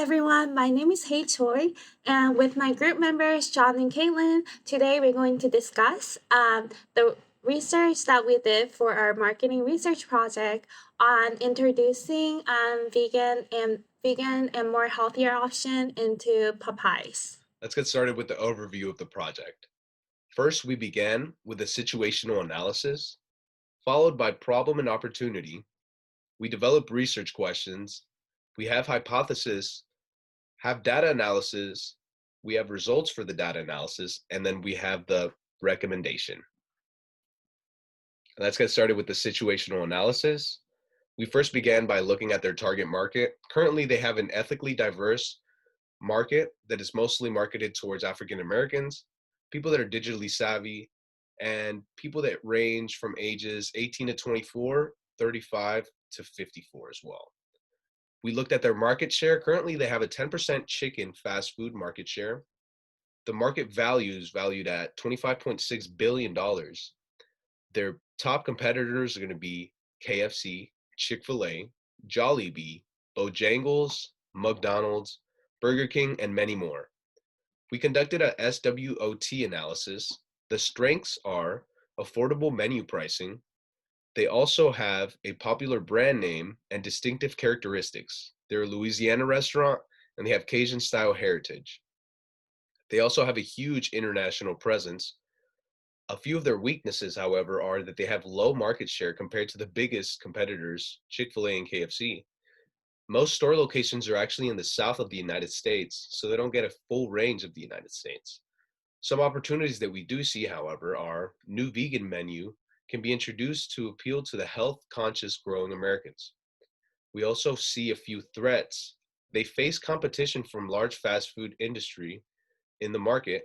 everyone, my name is Choi, and with my group members John and Kaylyn, today we're going to discuss the research that we did for our marketing research project on introducing vegan and more healthier option into Popeyes. Let's get started with the overview of the project. First, we began with a situational analysis, followed by problem and opportunity. We developed research questions. We have hypothesis, have data analysis. We have results for the data analysis, and then we have the recommendation. Let's get started with the situational analysis. We first began by looking at their target market. Currently, they have an ethically diverse market that is mostly marketed towards African Americans, people that are digitally savvy, and people that range from ages 18 to 24, 35 to 54 as well. We looked at their market share. Currently, they have a 10% chicken fast food market share. The market value is valued at $25.6 billion. Their top competitors are going to be KFC, Chick-fil-A, Jollibee, Bojangles, McDonald's, Burger King, and many more. We conducted a SWOT analysis. The strengths are affordable menu pricing. They also have a popular brand name and distinctive characteristics. They're a Louisiana restaurant, and they have Cajun-style heritage. They also have a huge international presence. A few of their weaknesses, however, are that they have low market share compared to the biggest competitors, Chick-fil-A and KFC. Most store locations are actually in the south of the United States, so they don't get a full range of the United States. Some opportunities that we do see, however, are new vegan menu can be introduced to appeal to the health-conscious growing Americans. We also see a few threats. They face competition from large fast food industry in the market,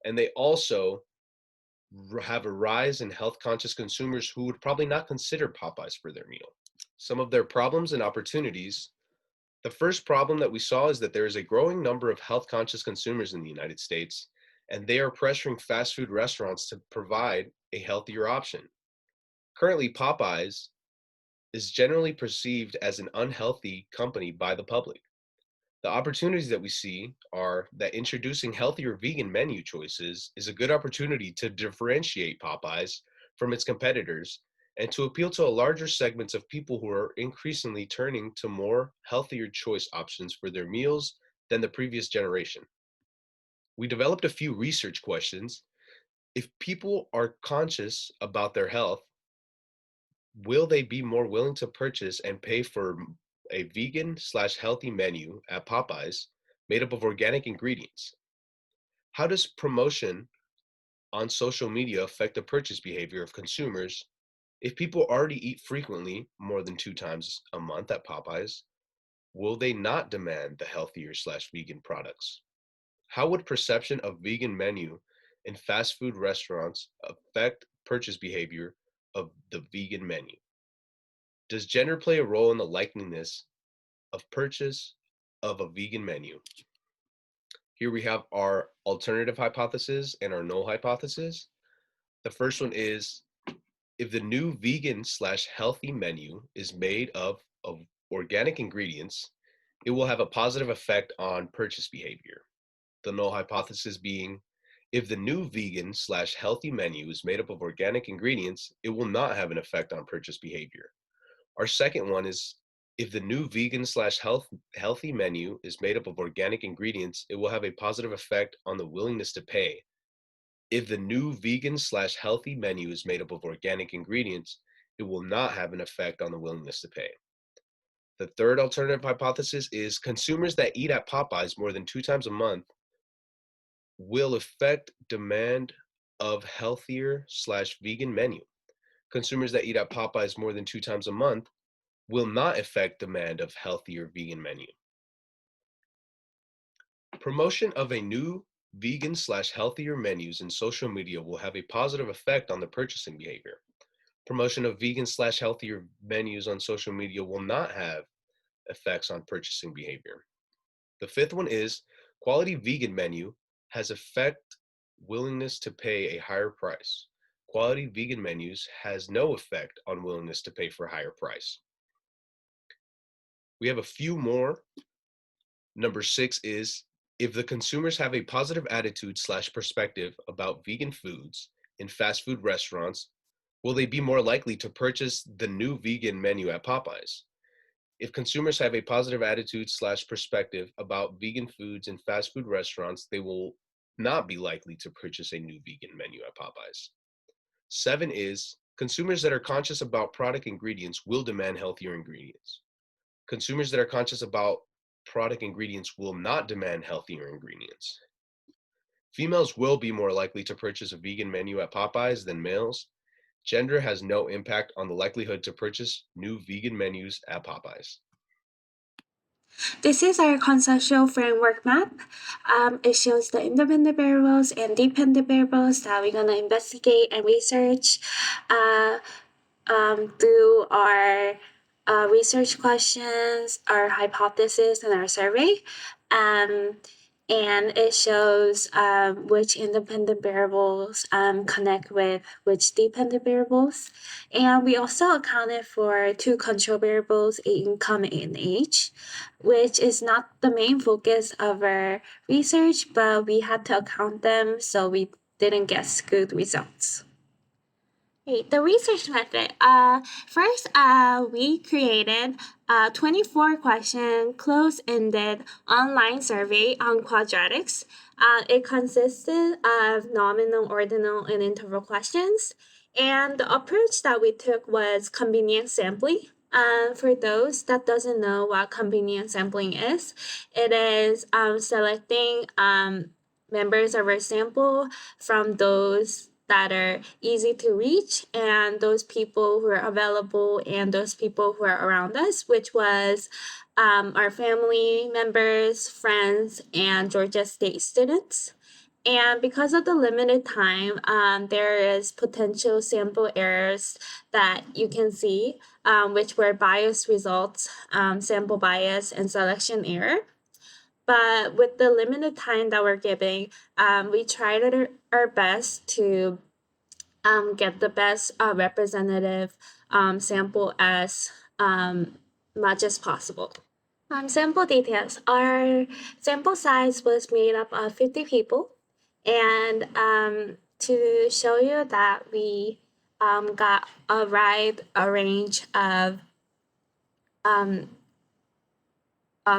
and they also have a rise in health-conscious consumers who would probably not consider Popeyes for their meal. Some of their problems and opportunities. The first problem that we saw is that there is a growing number of health-conscious consumers in the United States, and they are pressuring fast food restaurants to provide a healthier option. Currently, Popeyes is generally perceived as an unhealthy company by the public. The opportunities that we see are that introducing healthier vegan menu choices is a good opportunity to differentiate Popeyes from its competitors and to appeal to a larger segments of people who are increasingly turning to more healthier choice options for their meals than the previous generation. We developed a few research questions. If people are conscious about their health, will they be more willing to purchase and pay for a vegan/healthy menu at Popeyes made up of organic ingredients? How does promotion on social media affect the purchase behavior of consumers? If people already eat frequently, more than 2 times a month at Popeyes, will they not demand the healthier/vegan products? How would perception of vegan menu in fast food restaurants affect purchase behavior of the vegan menu? Does gender play a role in the likeliness of purchase of a vegan menu? Here we have our alternative hypothesis and our null hypothesis. The first one is, if the new vegan/healthy menu is made of organic ingredients, it will have a positive effect on purchase behavior. The null hypothesis being, if the new vegan/healthy menu is made up of organic ingredients, it will not have an effect on purchase behavior. Our second one is, if the new vegan/healthy menu is made up of organic ingredients, it will have a positive effect on the willingness to pay. If the new vegan/healthy menu is made up of organic ingredients, it will not have an effect on the willingness to pay. The third alternative hypothesis is consumers that eat at Popeyes more than 2 times a month will affect demand of healthier/vegan menu. Consumers that eat at Popeyes more than 2 times a month will not affect demand of healthier vegan menu. Promotion of a new vegan/healthier menus in social media will have a positive effect on the purchasing behavior. Promotion of vegan/healthier menus on social media will not have effects on purchasing behavior. The fifth one is, quality vegan menu has affect willingness to pay a higher price. Quality vegan menus has no effect on willingness to pay for a higher price. We have a few more Number 6 is, if the consumers have a positive attitude slash perspective about vegan foods in fast food restaurants, will they be more likely to purchase the new vegan menu at Popeyes? If consumers have a positive attitude slash perspective about vegan foods in fast food restaurants, they will not be likely to purchase a new vegan menu at Popeyes. 7 is, consumers that are conscious about product ingredients will demand healthier ingredients. Consumers that are conscious about product ingredients will not demand healthier ingredients. Females will be more likely to purchase a vegan menu at Popeyes than males. Gender has no impact on the likelihood to purchase new vegan menus at Popeyes. This is our conceptual framework map. It shows the independent variables and dependent variables that we're going to investigate and research uh, through our research questions, our hypothesis, and our survey. Um, and it shows which independent variables connect with which dependent variables. And we also accounted for two control variables, income and age, which is not the main focus of our research, but we had to account them so we didn't get good results. Okay, the research method. First, we created a 24-question closed-ended online survey on quadratics. It consisted of nominal, ordinal, and interval questions. And the approach that we took was convenience sampling. For those that doesn't know what convenience sampling is, it is selecting members of our sample from those that are easy to reach and those people who are available and those people who are around us, which was our family members, friends, and Georgia State students. And because of the limited time, there is potential sample errors that you can see, which were bias results, sample bias, and selection error. But with the limited time that we're giving, we tried our best to get the best representative sample as much as possible. Sample details. Our sample size was made up of 50 people. And to show you that we got a range of um,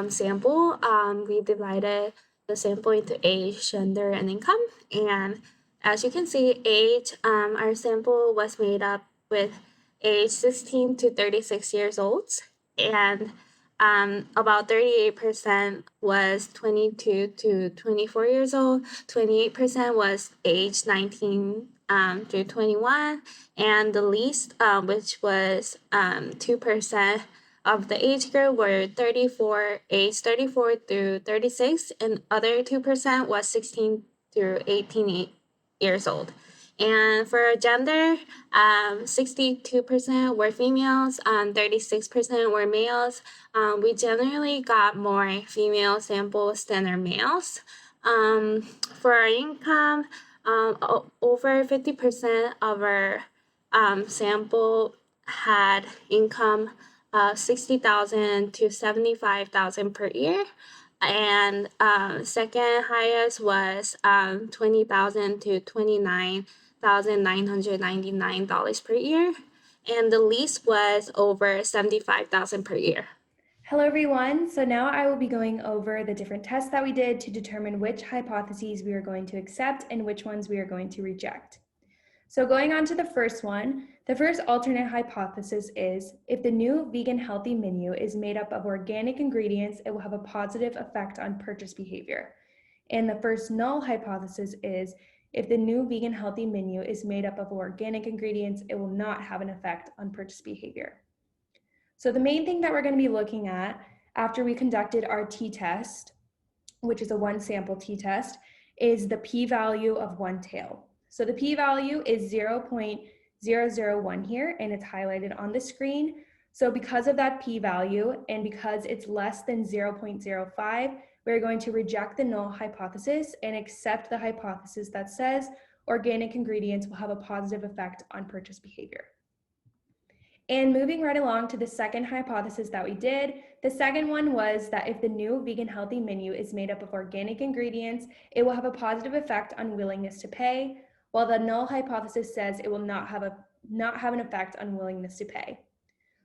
sample, we divided the sample into age, gender, and income. And as you can see, age, our sample was made up with age 16 to 36 years old. And about 38% was 22 to 24 years old, 28% was age 19 through 21, and the least, which was 2%, of the age group were age 34 through 36, and other 2% was 16 through 18 years old. And for gender, 62% were females, 36% were males. We generally got more female samples than our males. For our income, over 50% of our sample had income 60,000 to 75,000 per year. And second highest was 20,000 to $29,999 per year. And the least was over 75,000 per year. Hello everyone, so now I will be going over the different tests that we did to determine which hypotheses we are going to accept and which ones we are going to reject. So going on to the first one, the first alternate hypothesis is, if the new vegan healthy menu is made up of organic ingredients, it will have a positive effect on purchase behavior. And the first null hypothesis is, if the new vegan healthy menu is made up of organic ingredients, it will not have an effect on purchase behavior. So the main thing that we're going to be looking at after we conducted our t-test, which is a one sample t-test, is the p-value of one tail. So the p-value is 0.001 here, and it's highlighted on the screen. So because of that p-value, and because it's less than 0.05, we're going to reject the null hypothesis and accept the hypothesis that says organic ingredients will have a positive effect on purchase behavior. And moving right along to the second hypothesis that we did, the second one was that if the new vegan healthy menu is made up of organic ingredients, it will have a positive effect on willingness to pay, while the null hypothesis says it will not have an effect on willingness to pay.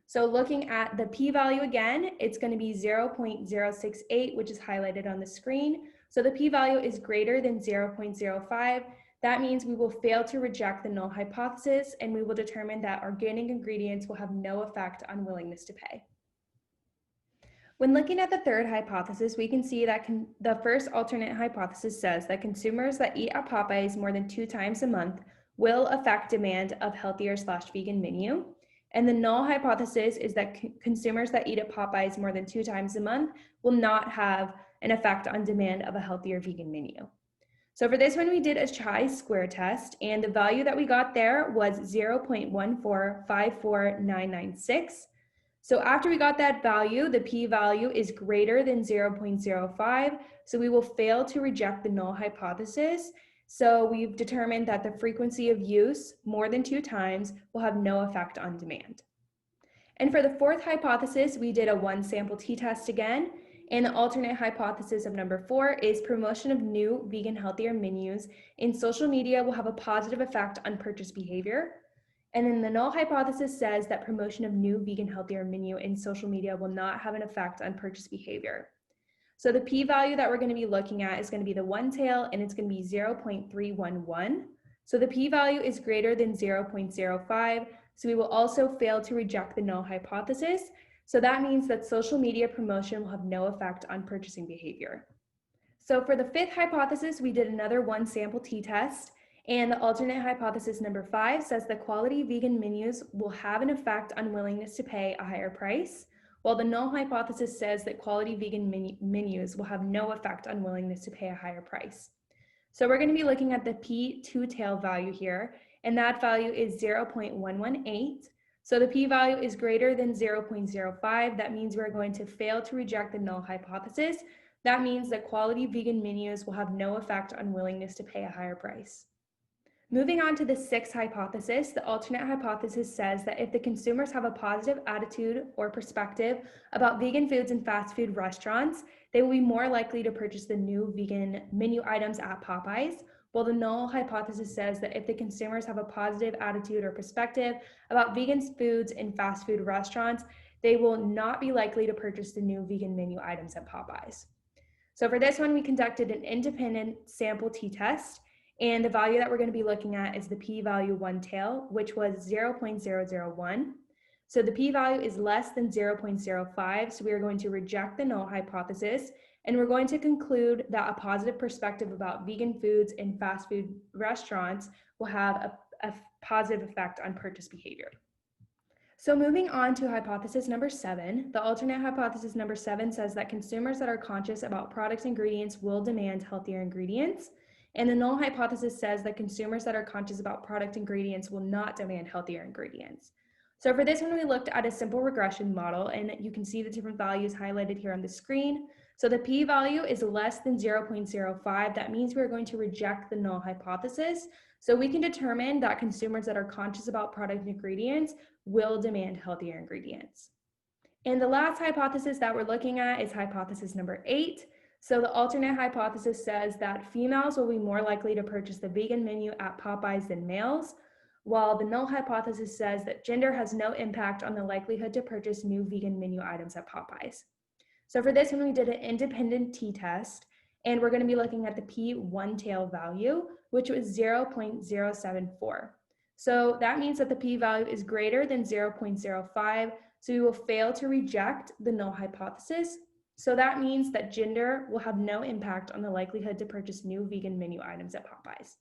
So looking at the p-value again, it's going to be 0.068, which is highlighted on the screen. So the p-value is greater than 0.05. That means we will fail to reject the null hypothesis, and we will determine that organic ingredients will have no effect on willingness to pay. When looking at the third hypothesis, we can see that the first alternate hypothesis says that consumers that eat at Popeyes more than 2 times a month will affect demand of healthier/vegan menu. And the null hypothesis is that consumers that eat at Popeyes more than 2 times a month will not have an effect on demand of a healthier vegan menu. So for this one, we did a chi-square test, and the value that we got there was 0.1454996. So after we got that value, the p-value is greater than 0.05, so we will fail to reject the null hypothesis. So we've determined that the frequency of use more than 2 times will have no effect on demand. And for the fourth hypothesis, we did a 1 sample t-test again. And the alternate hypothesis of number 4 is promotion of new vegan healthier menus in social media will have a positive effect on purchase behavior. And then the null hypothesis says that promotion of new vegan healthier menu in social media will not have an effect on purchase behavior. So the p-value that we're going to be looking at is going to be the 1 tail, and it's going to be 0.311. So the p-value is greater than 0.05, so we will also fail to reject the null hypothesis. So that means that social media promotion will have no effect on purchasing behavior. So for the fifth hypothesis, we did another 1 sample t-test, and the alternate hypothesis number 5 says that quality vegan menus will have an effect on willingness to pay a higher price, while the null hypothesis says that quality vegan menus will have no effect on willingness to pay a higher price. So we're going to be looking at the p2 tail value here, and that value is 0.118. So the p-value is greater than 0.05. That means we're going to fail to reject the null hypothesis. That means that quality vegan menus will have no effect on willingness to pay a higher price. Moving on to the sixth hypothesis, the alternate hypothesis says that if the consumers have a positive attitude or perspective about vegan foods in fast food restaurants, they will be more likely to purchase the new vegan menu items at Popeyes, while the null hypothesis says that if the consumers have a positive attitude or perspective about vegan foods in fast food restaurants, they will not be likely to purchase the new vegan menu items at Popeyes. So for this one, we conducted an independent sample t-test, and the value that we're going to be looking at is the p-value 1 tail, which was 0.001. So the p-value is less than 0.05, so we are going to reject the null hypothesis, and we're going to conclude that a positive perspective about vegan foods in fast food restaurants will have a positive effect on purchase behavior. So moving on to hypothesis number 7, the alternate hypothesis number 7 says that consumers that are conscious about product ingredients will demand healthier ingredients. And the null hypothesis says that consumers that are conscious about product ingredients will not demand healthier ingredients. So for this one, we looked at a simple regression model, and you can see the different values highlighted here on the screen. So the p-value is less than 0.05. That means we're going to reject the null hypothesis. So we can determine that consumers that are conscious about product ingredients will demand healthier ingredients. And the last hypothesis that we're looking at is hypothesis number 8. So the alternate hypothesis says that females will be more likely to purchase the vegan menu at Popeyes than males, while the null hypothesis says that gender has no impact on the likelihood to purchase new vegan menu items at Popeyes. So for this one, we did an independent t-test, and we're going to be looking at the p1 tail value, which was 0.074. So that means that the p-value is greater than 0.05, so we will fail to reject the null hypothesis. So that means that gender will have no impact on the likelihood to purchase new vegan menu items at Popeyes.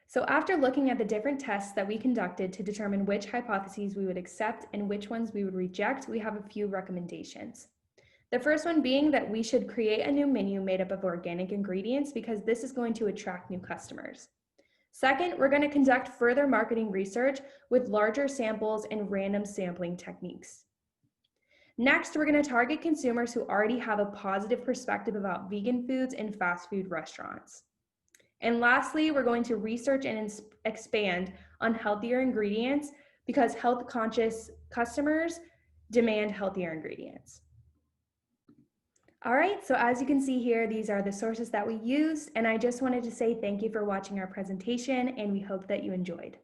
So after looking at the different tests that we conducted to determine which hypotheses we would accept and which ones we would reject, we have a few recommendations. The first one being that we should create a new menu made up of organic ingredients because this is going to attract new customers. Second, we're going to conduct further marketing research with larger samples and random sampling techniques. Next, we're going to target consumers who already have a positive perspective about vegan foods in fast food restaurants. And lastly, we're going to research and expand on healthier ingredients because health-conscious customers demand healthier ingredients. All right, so as you can see here, these are the sources that we used, and I just wanted to say thank you for watching our presentation, and we hope that you enjoyed.